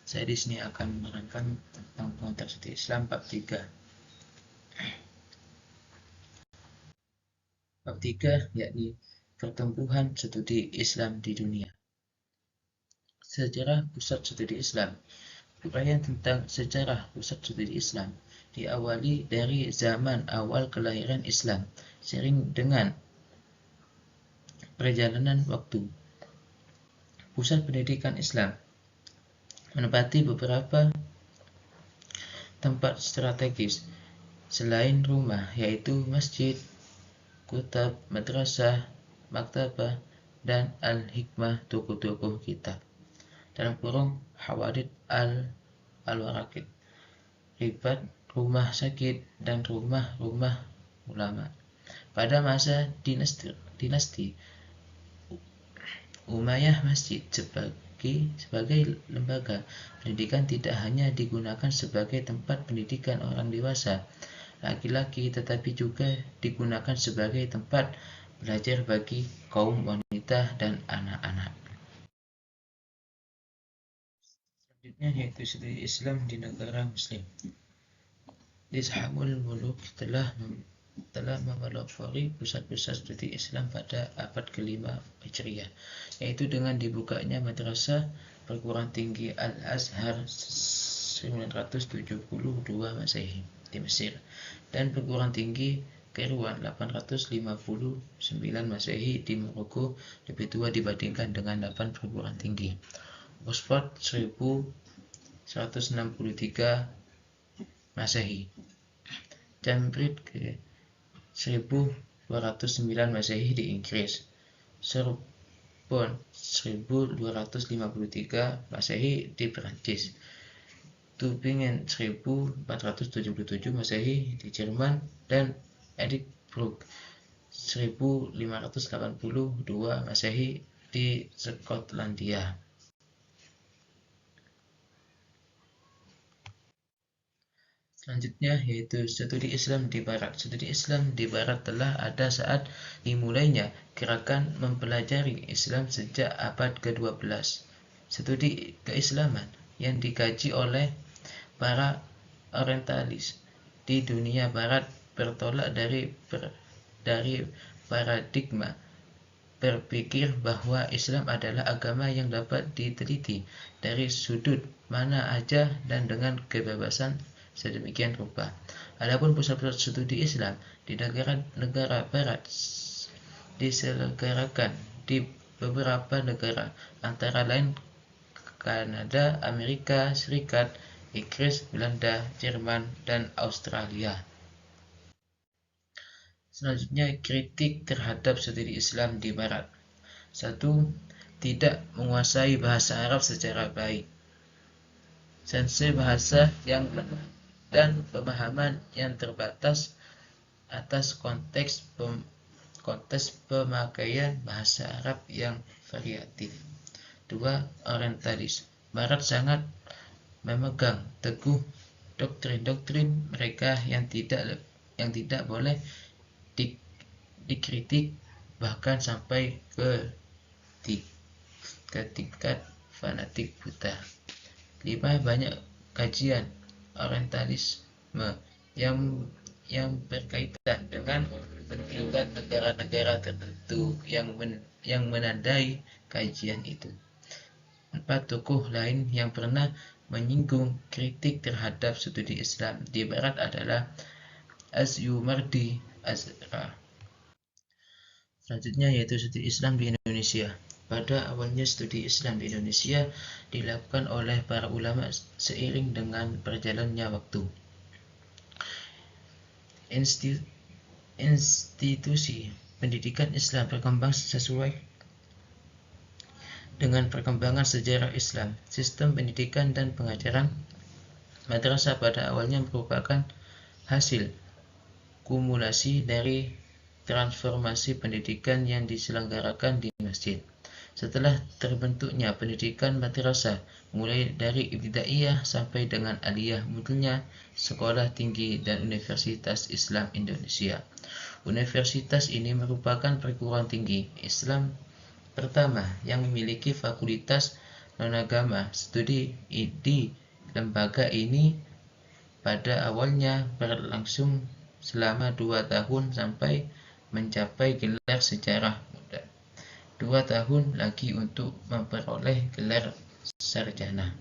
Saya di sini akan menerangkan tentang pengantar studi Islam bab 3. Bab 3 yakni pertumbuhan studi Islam di dunia. Sejarah pusat studi Islam. Uraian tentang sejarah pusat studi Islam diawali dari zaman awal kelahiran Islam, seiring dengan perjalanan waktu. Pusat pendidikan Islam menempati beberapa tempat strategis selain rumah, yaitu masjid, kutab, madrasah, maktabah, dan al-hikmah, toko-toko kitab. Dalam kurung Hawadith al-Warakid, ribat, rumah sakit, dan rumah-rumah ulama. Pada masa dinasti Umayyah, masjid sebagai lembaga pendidikan tidak hanya digunakan sebagai tempat pendidikan orang dewasa laki-laki, tetapi juga digunakan sebagai tempat belajar bagi kaum wanita dan anak-anak. Selanjutnya yaitu studi Islam di negara Muslim. Ishamul Muluk telah memelopori pusat-pusat studi Islam pada abad ke-5 Hijriah, yaitu dengan dibukanya madrasah perguruan tinggi Al-Azhar 972 Masehi di Mesir dan perguruan tinggi Kairouan 859 Masehi di Maroko, lebih tua dibandingkan dengan 8 perguruan tinggi Oxford 1163 Masehi, Cambridge ke 1209 Masehi di Inggris, Sorbonne 1253 Masehi di Perancis, Tübingen 1477 Masehi di Jerman, dan Edinburgh 1582 Masehi di Skotlandia. Selanjutnya yaitu studi Islam di Barat. Studi Islam di Barat telah ada saat dimulainya gerakan mempelajari Islam sejak abad ke-12. Studi keislaman yang dikaji oleh para orientalis di dunia Barat bertolak dari paradigma berpikir bahwa Islam adalah agama yang dapat diteliti dari sudut mana aja dan dengan kebebasan sedemikian rupa. Adapun pusat-pusat studi Islam di negara Barat diselenggarakan di beberapa negara, antara lain Kanada, Amerika Serikat, Inggris, Belanda, Jerman, dan Australia. Selanjutnya, kritik terhadap studi Islam di Barat. 1. Tidak menguasai bahasa Arab secara baik. Sensei bahasa yang dan pemahaman yang terbatas atas konteks pemakaian bahasa Arab yang variatif. 2. Orientalis. Barat sangat memegang teguh doktrin-doktrin mereka yang tidak boleh dikritik, bahkan sampai ke tingkat fanatik buta. 5. Banyak kajian orientalisme yang berkaitan dengan pendudukan negara-negara tertentu yang menandai kajian itu. 4. Tokoh lain yang pernah menyinggung kritik terhadap studi Islam di Barat adalah Asyumardi Azhar. Selanjutnya yaitu studi Islam di Indonesia. Pada awalnya studi Islam di Indonesia dilakukan oleh para ulama seiring dengan berjalannya waktu. Institusi pendidikan Islam berkembang sesuai dengan perkembangan sejarah Islam. Sistem pendidikan dan pengajaran madrasah pada awalnya merupakan hasil kumulasi dari transformasi pendidikan yang diselenggarakan di masjid. Setelah terbentuknya pendidikan madrasah, mulai dari ibtidaiyah sampai dengan aliyah, munculnya sekolah tinggi dan Universitas Islam Indonesia. Universitas ini merupakan perguruan tinggi Islam pertama yang memiliki fakultas nonagama. Studi di lembaga ini pada awalnya berlangsung selama 2 tahun sampai mencapai gelar sejarah muda. 2 tahun lagi untuk memperoleh gelar sarjana.